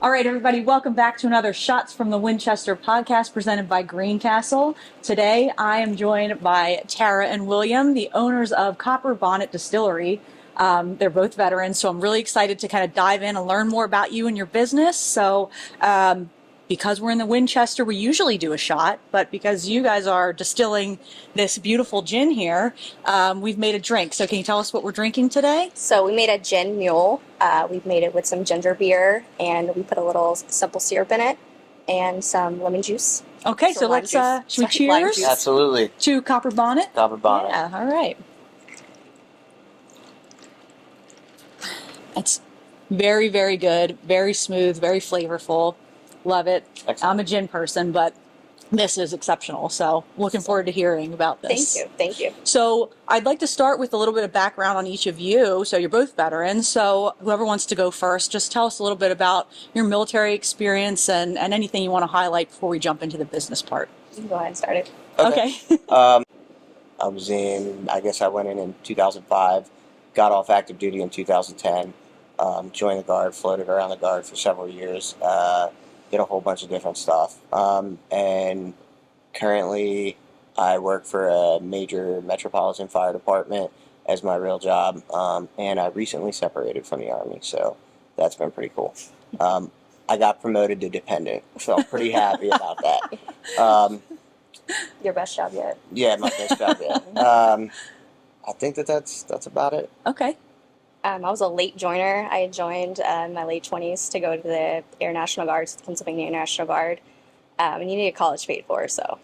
All right, everybody, welcome back to another Shots from the Winchester Podcast presented by Greencastle. Today, I am joined by Tara and William, the owners of Copper Bonnet Distillery. They're both veterans, so I'm really excited to kind of dive in and learn more about you and your business. So, because we're in the Winchester, we usually do a shot, but because you guys are distilling this beautiful gin here, we've made a drink. So can you tell us what we're drinking today? So we made a gin mule. We've made it with some ginger beer, and we put a little simple syrup in it and some lemon juice. Okay, so let's, should we cheers? Absolutely. To Copper Bonnet? Copper Bonnet. Yeah, all right. It's very, very good, very smooth, very flavorful. Love it. Excellent. I'm a gin person, but this is exceptional. So looking forward to hearing about this. Thank you. So I'd like to start with a little bit of background on each of you. So you're both veterans. So whoever wants to go first, just tell us a little bit about your military experience and anything you want to highlight before we jump into the business part. You can go ahead and start it. Okay. I went in 2005, got off active duty in 2010, joined the Guard, floated around the Guard for several years, did a whole bunch of different stuff. And currently I work for a major metropolitan fire department as my real job. And I recently separated from the Army, so that's been pretty cool. I got promoted to dependent, so I'm pretty happy about that. Your best job yet? Yeah, my best job yet. I think that's about it. Okay. I was a late joiner. I had joined in my late 20s to go to the Air National Guard, the Pennsylvania Air National Guard, and you need a college paid for, so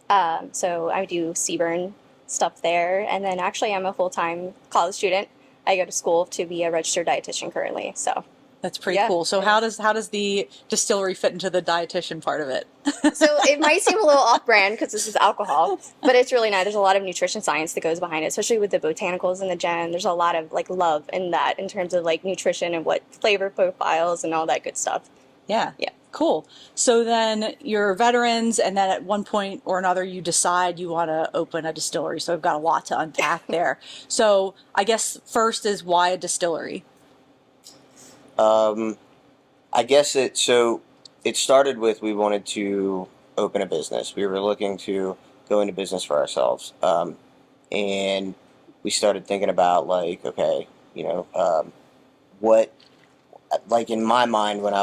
I do CBRN stuff there, and then actually I'm a full-time college student. I go to school to be a registered dietitian currently, so. That's pretty cool. So how does the distillery fit into the dietitian part of it? So it might seem a little off-brand because this is alcohol, but it's really not. There's a lot of nutrition science that goes behind it, especially with the botanicals and the gin. There's a lot of love in that in terms of nutrition and what flavor profiles and all that good stuff. Yeah. Cool. So then you're veterans, and then at one point or another you decide you want to open a distillery. So I've got a lot to unpack there. So I guess first is, why a distillery? It started with, we wanted to open a business. We were looking to go into business for ourselves. And we started thinking about in my mind, when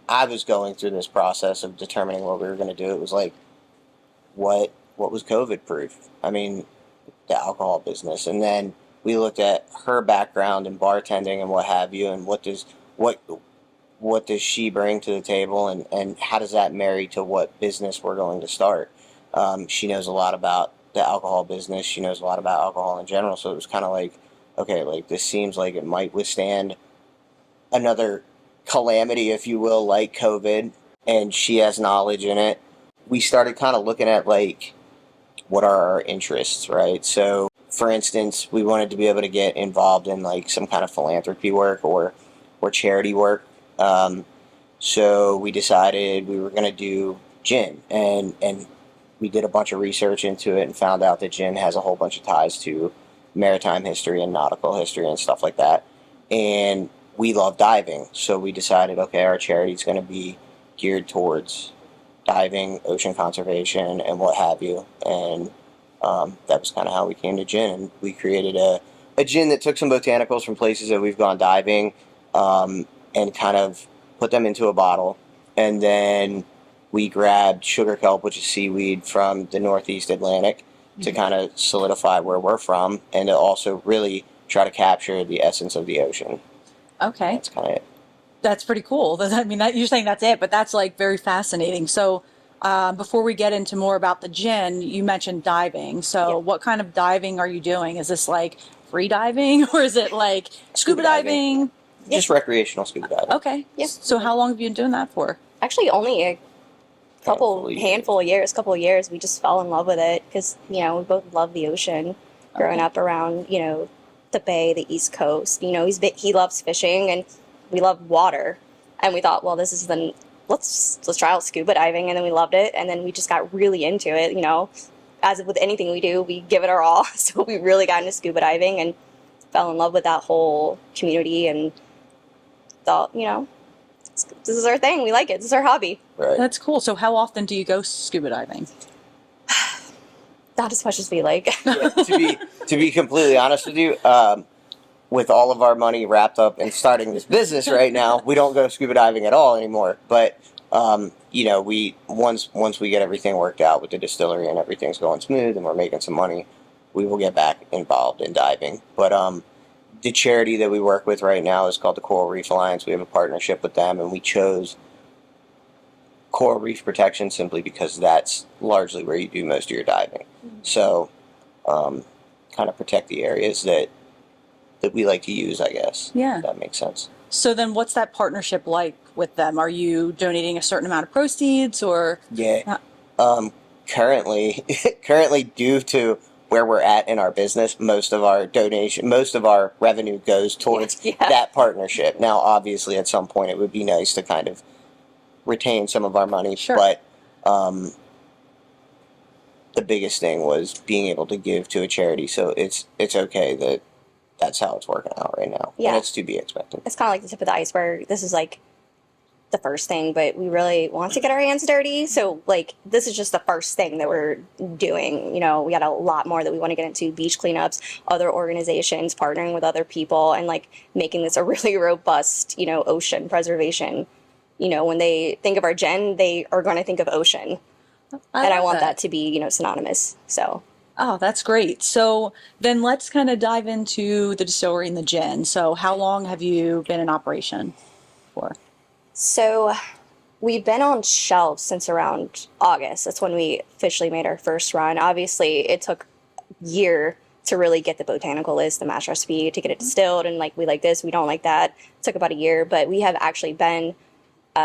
I was going through this process of determining what we were going to do, it was what was COVID proof? I mean, the alcohol business. And then we looked at her background in bartending and what have you, and what does she bring to the table, and how does that marry to what business we're going to start. She knows a lot about the alcohol business. She knows a lot about alcohol in general. So it was kind of this seems like it might withstand another calamity, if you will, like COVID, and she has knowledge in it. We started kind of looking at what are our interests, right? So for instance, we wanted to be able to get involved in some kind of philanthropy work or charity work. So we decided we were going to do gin, and we did a bunch of research into it and found out that gin has a whole bunch of ties to maritime history and nautical history and stuff like that. And we love diving, so we decided, okay, our charity is going to be geared towards diving, ocean conservation, and what have you. And that was kind of how we came to gin, and we created a gin that took some botanicals from places that we've gone diving, and kind of put them into a bottle. And then we grabbed sugar kelp, which is seaweed from the Northeast Atlantic, to kind of solidify where we're from, and to also really try to capture the essence of the ocean. Okay. That's kind of it. That's pretty cool. You're saying that's it, but that's very fascinating. So before we get into more about the gin, you mentioned diving. So what kind of diving are you doing? Is this free diving, or is it scuba diving? Just recreational scuba diving. Okay. Yeah. So how long have you been doing that for? Actually, only a couple of years. We just fell in love with it because, we both love the ocean. Growing up around, the bay, the East Coast, he loves fishing and we love water. And we thought, well, let's try out scuba diving. And then we loved it. And then we just got really into it, as with anything we do, we give it our all. So we really got into scuba diving and fell in love with that whole community and thought, this is our thing. We like it. This is our hobby. Right. That's cool. So how often do you go scuba diving? Not as much as we like. Yeah, to be completely honest with you, with all of our money wrapped up in starting this business right now, we don't go scuba diving at all anymore. But we once we get everything worked out with the distillery and everything's going smooth and we're making some money, we will get back involved in diving. But the charity that we work with right now is called the Coral Reef Alliance. We have a partnership with them, and we chose coral reef protection simply because that's largely where you do most of your diving. So, kind of protect the areas that we like to use, I guess. Yeah. If that makes sense. So then what's that partnership like with them? Are you donating a certain amount of proceeds or? Yeah. Currently due to where we're at in our business, most of our revenue goes towards that partnership. Now, obviously, at some point, it would be nice to kind of retain some of our money, Sure. But the biggest thing was being able to give to a charity. So it's okay that that's how it's working out right now. Yeah. And it's to be expected. It's kind of like the tip of the iceberg. This is like the first thing, but we really want to get our hands dirty. So like, this is just the first thing that we're doing. We got a lot more that we want to get into: beach cleanups, other organizations, partnering with other people, and like making this a really robust, ocean preservation. When they think of our gin, they are going to think of ocean. I want that to be, synonymous. So. Oh, that's great. So then let's kind of dive into the distillery and the gin. So how long have you been in operation for? So we've been on shelves since around August. That's when we officially made our first run. Obviously, it took a year to really get the botanical list, the mash recipe, to get it distilled. And like, we like this, we don't like that. It took about a year, but we have actually been,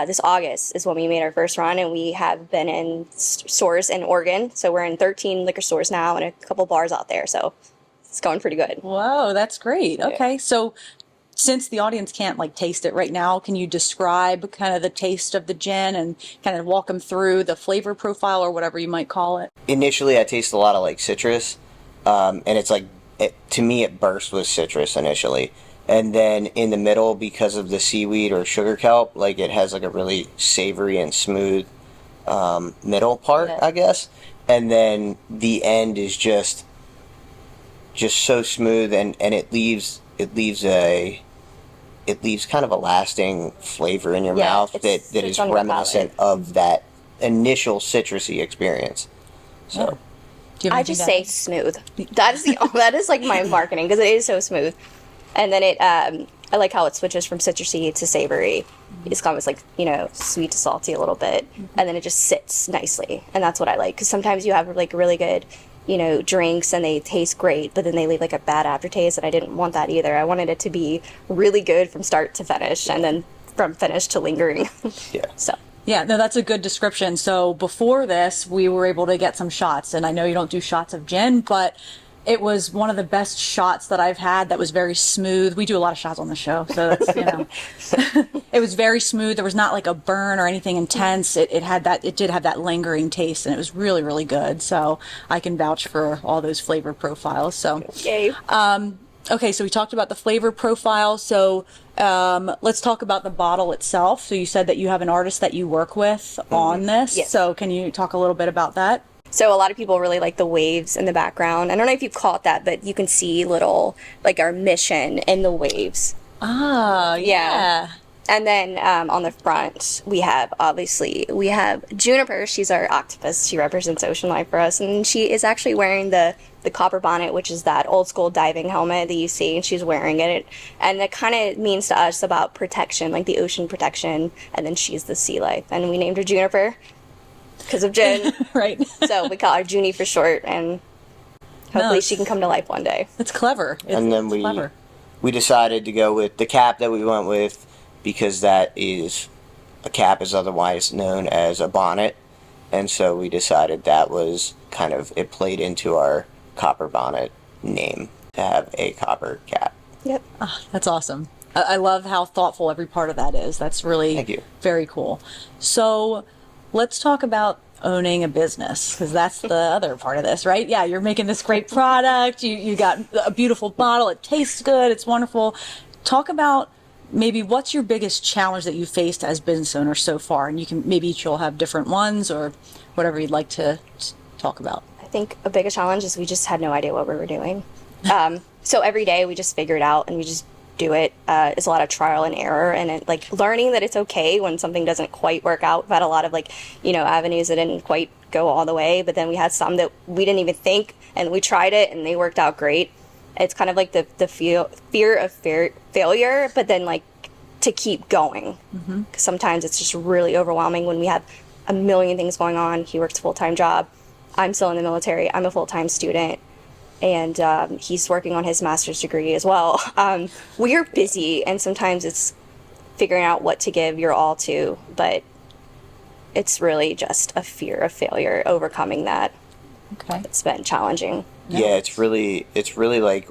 this August is when we made our first run, and we have been in stores in Oregon. So we're in 13 liquor stores now and a couple bars out there. So it's going pretty good. Whoa, that's great. Okay. So since the audience can't like taste it right now, can you describe kind of the taste of the gin and kind of walk them through the flavor profile or whatever you might call it? Initially, I taste a lot of like citrus, and it's like, to me, it burst with citrus initially. And then in the middle, because of the seaweed or sugar kelp, like it has like a really savory and smooth middle part, I guess. And then the end is just so smooth, and it leaves kind of a lasting flavor in your mouth that is reminiscent of that initial citrusy experience. So I just say smooth. That is like my marketing, because it is so smooth. And then I like how it switches from citrusy to savory. It's almost like, sweet to salty a little bit. And then it just sits nicely. And that's what I like. Because sometimes you have like really good, drinks and they taste great, but then they leave like a bad aftertaste. And I didn't want that either. I wanted it to be really good from start to finish, and then from finish to lingering. Yeah. So. Yeah, no, that's a good description. So before this, we were able to get some shots. And I know you don't do shots of gin, but it was one of the best shots that I've had that was very smooth. We do a lot of shots on the show, so that's, it was very smooth. There was not like a burn or anything intense. It did have that lingering taste, and it was really, really good. So I can vouch for all those flavor profiles. So, Yay. Okay, so we talked about the flavor profile. So let's talk about the bottle itself. So you said that you have an artist that you work with on this. Yes. So can you talk a little bit about that? So a lot of people really like the waves in the background. I don't know if you've caught that, but you can see little, like our mission in the waves. Ah, yeah. And then on the front, we have Juniper. She's our octopus. She represents ocean life for us. And she is actually wearing the Copper Bonnet, which is that old school diving helmet that you see. And she's wearing it. And that kind of means to us about protection, like the ocean protection. And then she's the sea life. And we named her Juniper because of gin. Right. So we call her Junie for short. And hopefully she can come to life one day. It's clever. And then we decided to go with the cap that we went with, because a cap is otherwise known as a bonnet. And so we decided that was it played into our Copper Bonnet name to have a copper cap. Yep. Oh, that's awesome. I love how thoughtful every part of that is. That's really Thank you. Very cool. So let's talk about owning a business, because that's the other part of this, right? Yeah, you're making this great product. You got a beautiful bottle. It tastes good. It's wonderful. Talk about maybe what's your biggest challenge that you faced as business owner so far? And you can, maybe each will have different ones or whatever you'd like to talk about. I think a biggest challenge is we just had no idea what we were doing. So every day we just figure it out and we just do it. It's a lot of trial and error, and like learning that it's okay when something doesn't quite work out. We've had a lot of avenues that didn't quite go all the way, but then we had some that we didn't even think, and we tried it and they worked out great. It's kind of like the fear of failure, but then like to keep going. Mm-hmm. 'Cause sometimes it's just really overwhelming when we have a million things going on. He works a full-time job. I'm still in the military. I'm a full-time student. And he's working on his master's degree as well. We're busy, and sometimes it's figuring out what to give your all to, but it's really just a fear of failure, overcoming that. Okay. It's been challenging. Yeah, it's really like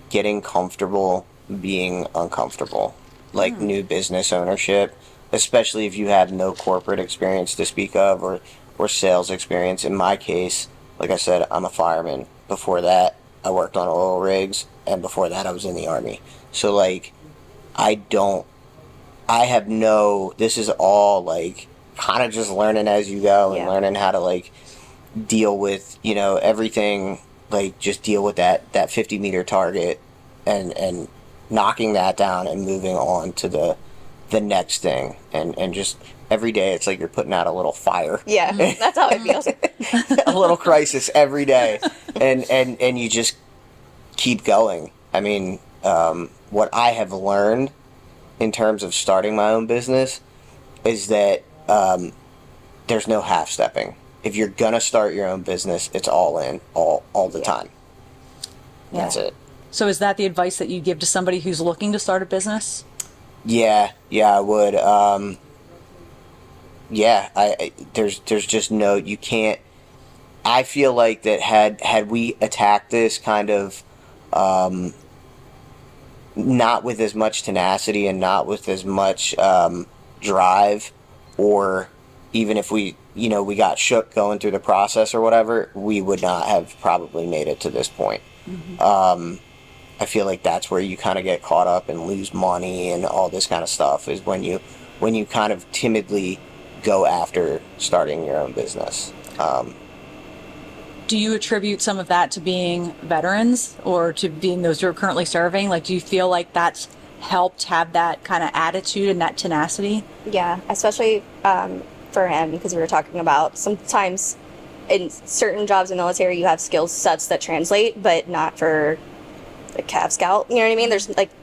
getting comfortable being uncomfortable, like new business ownership, especially if you have no corporate experience to speak of or sales experience. In my case, like I said, I'm a fireman. Before that, I worked on oil rigs, and before that, I was in the Army. So, like, this is all, like, kind of just learning as you go and learning how to, like, deal with, everything, like, just deal with that 50-meter target and knocking that down and moving on to the next thing. And just every day, it's like you're putting out a little fire. Yeah, that's how it feels. A little crisis every day. And you just keep going. I mean, what I have learned in terms of starting my own business is that there's no half-stepping. If you're going to start your own business, it's all in, all the time. Yeah. That's it. So is that the advice that you give to somebody who's looking to start a business? Yeah, I would. There's just no, you can't. I feel like that had we attacked this kind of not with as much tenacity and not with as much drive, or even if we got shook going through the process or whatever, we would not have probably made it to this point. Mm-hmm. I feel like that's where you kind of get caught up and lose money and all this kind of stuff, is when you kind of timidly go after starting your own business. Do you attribute some of that to being veterans or to being those who are currently serving? Like, do you feel like that's helped have that kind of attitude and that tenacity? Yeah, especially for him, because we were talking about sometimes in certain jobs in the military, you have skill sets that translate, but not for the Cav Scout. You know what I mean?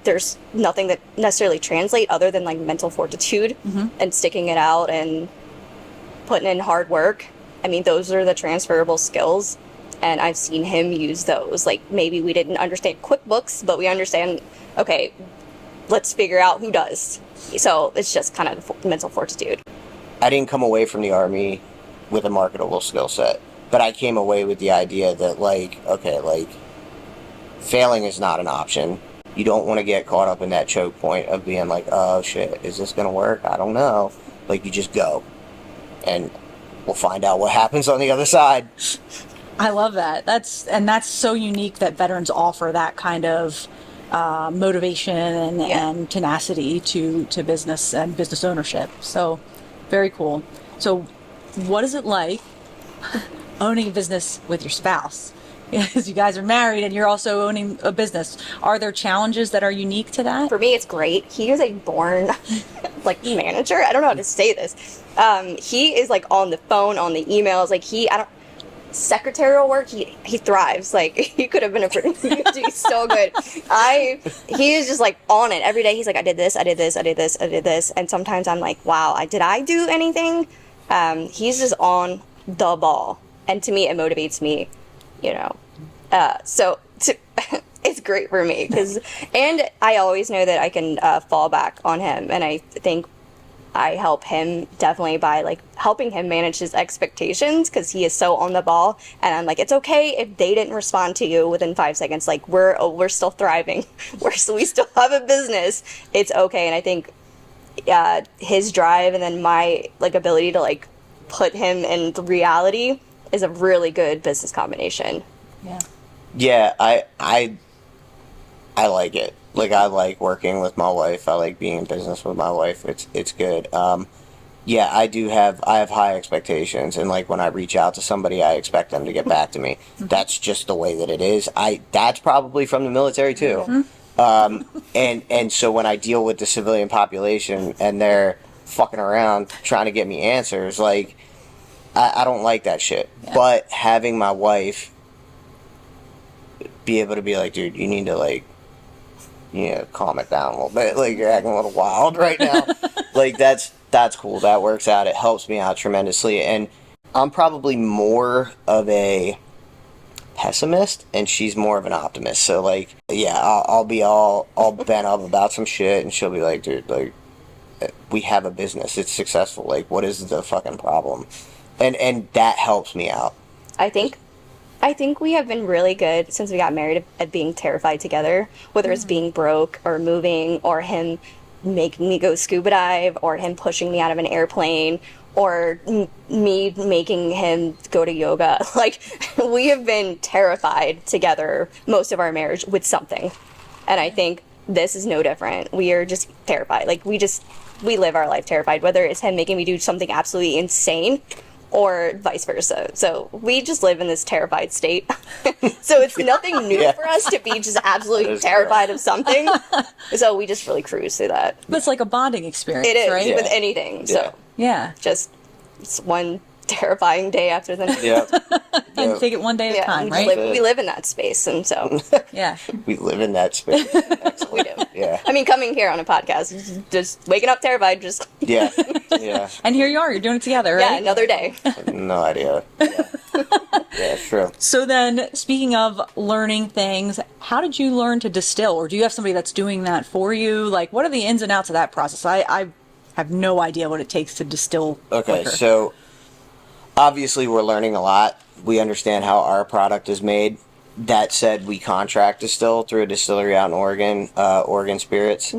There's nothing that necessarily translate other than like mental fortitude and sticking it out and putting in hard work. I mean, those are the transferable skills, and I've seen him use those. Like, maybe we didn't understand QuickBooks, but we understand, okay, let's figure out who does. So it's just kind of the mental fortitude. I didn't come away from the Army with a marketable skill set, but I came away with the idea that, like, okay, like, failing is not an option. You don't want to get caught up in that choke point of being like, oh shit, is this going to work? I don't know. Like, you just go, and we'll find out what happens on the other side. I love that. That's so unique that veterans offer that kind of motivation and tenacity to business and business ownership. So very cool. So what is it like owning a business with your spouse? Because you guys are married and you're also owning a business. Are there challenges that are unique to that? For me, it's great. He is a born manager. I don't know how to say this. He is like on the phone, on the emails. Like secretarial work, he thrives. Like, he could have been he's so good. He is just like on it every day. He's like, I did this. And sometimes I'm like, wow, did I do anything? He's just on the ball. And to me, it motivates me, it's great for me and I always know that I can fall back on him. And I think I help him definitely by like helping him manage his expectations, because he is so on the ball. And I'm like, it's okay if they didn't respond to you within 5 seconds. Like, we're still thriving. We still have a business. It's okay. And I think his drive and then my like ability to like put him in reality is a really good business combination. Yeah. Yeah, I like it. Like, I like working with my wife. I like being in business with my wife. It's good. Yeah, I have high expectations, and like when I reach out to somebody, I expect them to get back to me. That's just the way that it is. That's probably from the military too. And so when I deal with the civilian population and they're fucking around trying to get me answers, like, I don't like that shit. Yeah. But having my wife be able to be like, dude, you need to, like, calm it down a little bit. Like, you're acting a little wild right now. Like, that's cool. That works out. It helps me out tremendously. And I'm probably more of a pessimist, and she's more of an optimist. So, like, yeah, I'll be all bent up about some shit, and she'll be like, dude, like, we have a business. It's successful. Like, what is the fucking problem? And that helps me out. I think we have been really good since we got married at being terrified together, whether it's being broke or moving or him making me go scuba dive or him pushing me out of an airplane or me making him go to yoga. Like, we have been terrified together most of our marriage with something. And I think this is no different. We are just terrified. Like, we live our life terrified, whether it's him making me do something absolutely insane or vice versa. So we just live in this terrified state. So it's nothing new for us to be just absolutely terrified of something. So we just really cruise through that. But it's like a bonding experience, it is, right? with anything. So yeah, just it's one terrifying day after the next. Yeah. And take it one day at a time, right? We live in that space, and so yeah, we live in that space. we do. Yeah. I mean, coming here on a podcast, just waking up terrified, just yeah. And here you are, you're doing it together, right? Yeah, another day. No idea. Yeah, true. So then, speaking of learning things, how did you learn to distill, or do you have somebody that's doing that for you? Like, what are the ins and outs of that process? I have no idea what it takes to distill. Okay, quicker. so obviously we're learning a lot. We understand how our product is made. That said, we contract distill through a distillery out in Oregon, Oregon Spirits.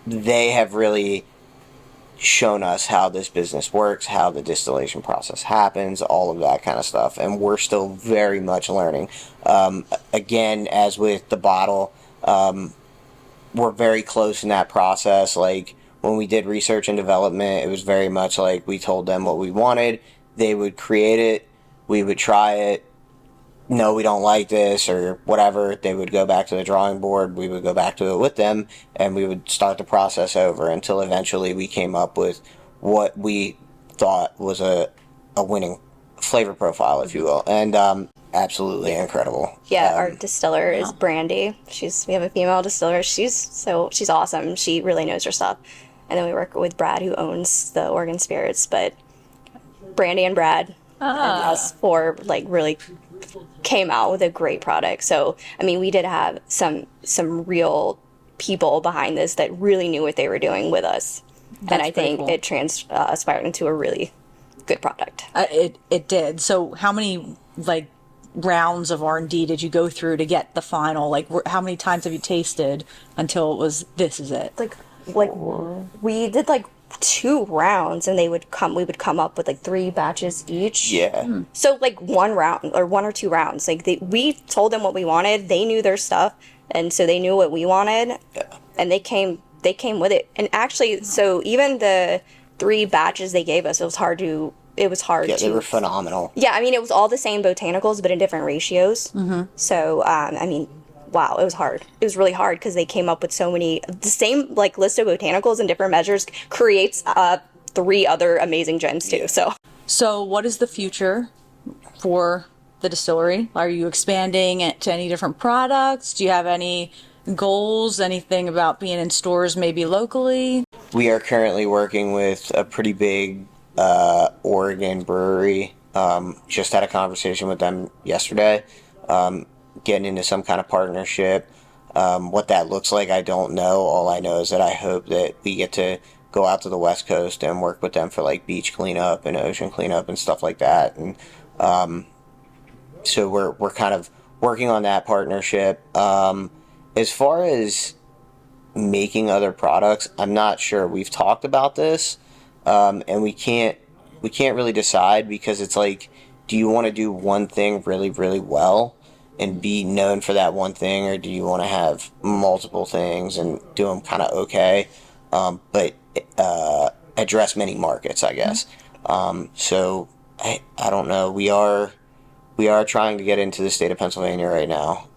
They have really shown us how this business works, how the distillation process happens, all of that kind of stuff. And we're still very much learning. Again, as with the bottle, we're very close in that process. Like, when we did research and development, it was very much like we told them what we wanted. They would create it. We would try it. No, we don't like this or whatever. They would go back to the drawing board. We would go back to it with them, and we would start the process over until eventually we came up with what we thought was a winning flavor profile, if you will. And absolutely incredible. Yeah, our distiller is Brandy. We have a female distiller. She's awesome. She really knows her stuff. And then we work with Brad, who owns the Oregon Spirits. But Brandy and Brad and us four, like, really came out with a great product. So, I mean, we did have some real people behind this that really knew what they were doing with us. And I think cool. It transpired into a really good product. It did. So how many, like, rounds of R&D did you go through to get the final? Like, how many times have you tasted until it was, this is it? Like we did like 2 rounds, and we would come up with like 3 batches each. Yeah. So like 1 round or 1 or 2 rounds. Like we told them what we wanted. They knew their stuff, and so they knew what we wanted. Yeah. And they came with it. And actually, so even the 3 batches they gave us, it was hard. Yeah, they were phenomenal. Yeah, I mean, it was all the same botanicals, but in different ratios. Mm-hmm. So, I mean, wow, it was hard. It was really hard because they came up with the same, like, list of botanicals in different measures creates 3 other amazing gems, too. So what is the future for the distillery? Are you expanding it to any different products? Do you have any goals, anything about being in stores maybe locally? We are currently working with a pretty big Oregon brewery. Just had a conversation with them yesterday, getting into some kind of partnership. What that looks like, I don't know. All I know is that I hope that we get to go out to the West Coast and work with them for like beach cleanup and ocean cleanup and stuff like that. And so we're kind of working on that partnership. As far as making other products, I'm not sure. We've talked about this. And we can't really decide, because it's like, do you want to do one thing really, really well and be known for that one thing, or do you want to have multiple things and do them kind of okay, but address many markets, I guess. So I don't know. We are trying to get into the state of Pennsylvania right now.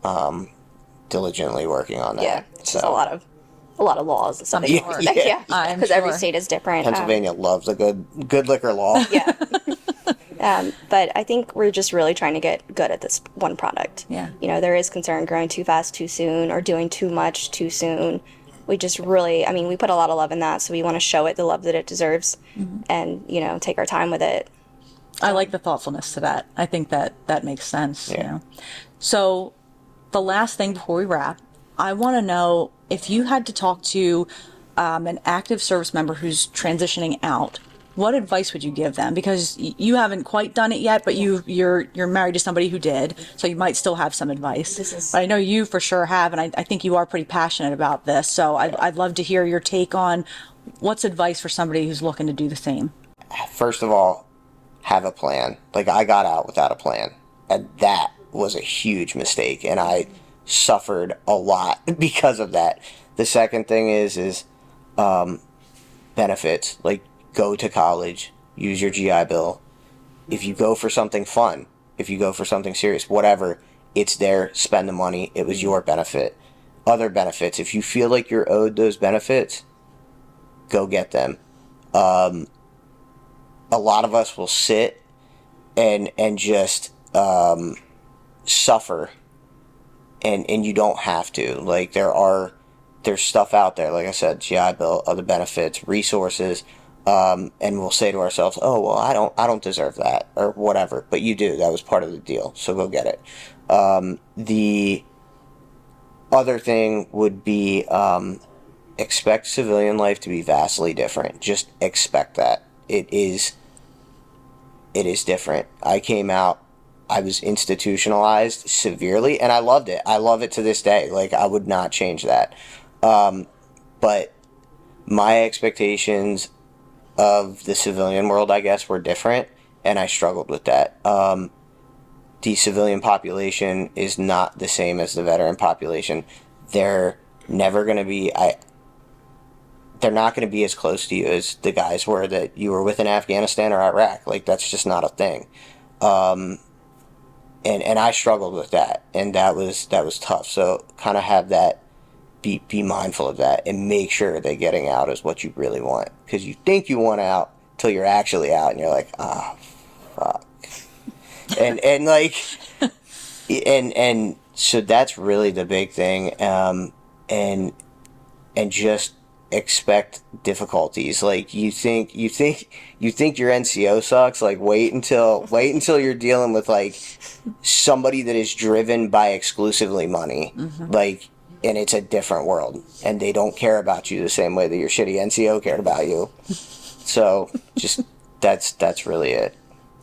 Diligently working on that. Yeah, it's just a lot of laws and stuff. Yeah, because every state is different. Pennsylvania loves a good liquor law. Yeah. But I think we're just really trying to get good at this one product. Yeah. You know, there is concern growing too fast too soon or doing too much too soon. We just really, I mean, we put a lot of love in that, so we want to show it the love that it deserves and, you know, take our time with it. I like the thoughtfulness to that. I think that makes sense. Yeah. You know? So the last thing before we wrap, I want to know if you had to talk to an active service member who's transitioning out, what advice would you give them? Because you haven't quite done it yet, but you're married to somebody who did, so you might still have some advice. But I know you for sure have, and I think you are pretty passionate about this. So I'd love to hear your take on what's advice for somebody who's looking to do the same. First of all, have a plan. Like, I got out without a plan, and that was a huge mistake, and I suffered a lot because of that. The second thing is benefits. Like, go to college, use your GI Bill. If you go for something fun, if you go for something serious, whatever, it's there, spend the money. It was your benefit. Other benefits, if you feel like you're owed those benefits, go get them. A lot of us will sit and just suffer, and you don't have to. Like, there's stuff out there, like I said, GI Bill, other benefits, resources, and we'll say to ourselves, oh, well, I don't deserve that, or whatever, but you do. That was part of the deal, so go get it. The other thing would be expect civilian life to be vastly different. Just expect that. It is different. I came out, I was institutionalized severely, and I loved it. I love it to this day. Like, I would not change that. But my expectations of the civilian world, I guess, were different, and I struggled with that. The civilian population is not the same as the veteran population. They're never going to be... they're not going to be as close to you as the guys were that you were with in Afghanistan or Iraq. Like, that's just not a thing. And I struggled with that, and that was tough. So kind of have that, be mindful of that, and make sure that getting out is what you really want. Because you think you want out till you're actually out, and you're like, fuck. and like, and so that's really the big thing. And just expect difficulties. Like, you think your NCO sucks. Like, wait until you're dealing with like somebody that is driven by exclusively money. Like, and it's a different world, and they don't care about you the same way that your shitty NCO cared about you. So just that's really it.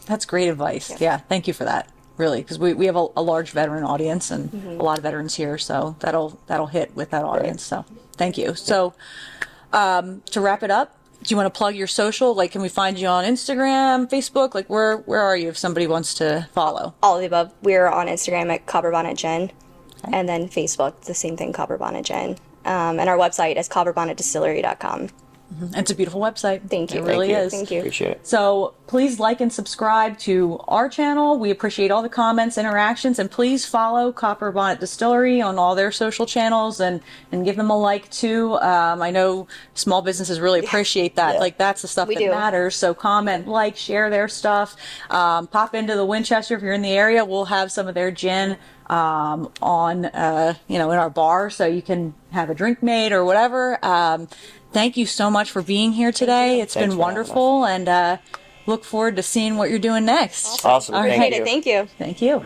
That's great advice. Yeah, thank you for that. Really, because we have a large veteran audience and a lot of veterans here, so that'll hit with that audience. Right. So thank you. So to wrap it up, do you want to plug your social? Like, can we find you on Instagram, Facebook? Like, where are you if somebody wants to follow? All of the above. We're on Instagram at Copper Bonnet Gin, and then Facebook, the same thing, Copper Bonnet Gin. And our website is copperbonnetdistillery.com. It's a beautiful website. Thank you. It really is. Thank you. Appreciate it. So please like and subscribe to our channel. We appreciate all the comments, interactions, and please follow Copper Bonnet Distillery on all their social channels and give them a like too. I know small businesses really appreciate that. Yeah. Like, that's the stuff that matters. So comment, like, share their stuff. Pop into the Winchester if you're in the area. We'll have some of their gin on in our bar, so you can have a drink made or whatever. Thank you so much for being here today. It's been wonderful, and look forward to seeing what you're doing next. Awesome. Thank you. Thank you.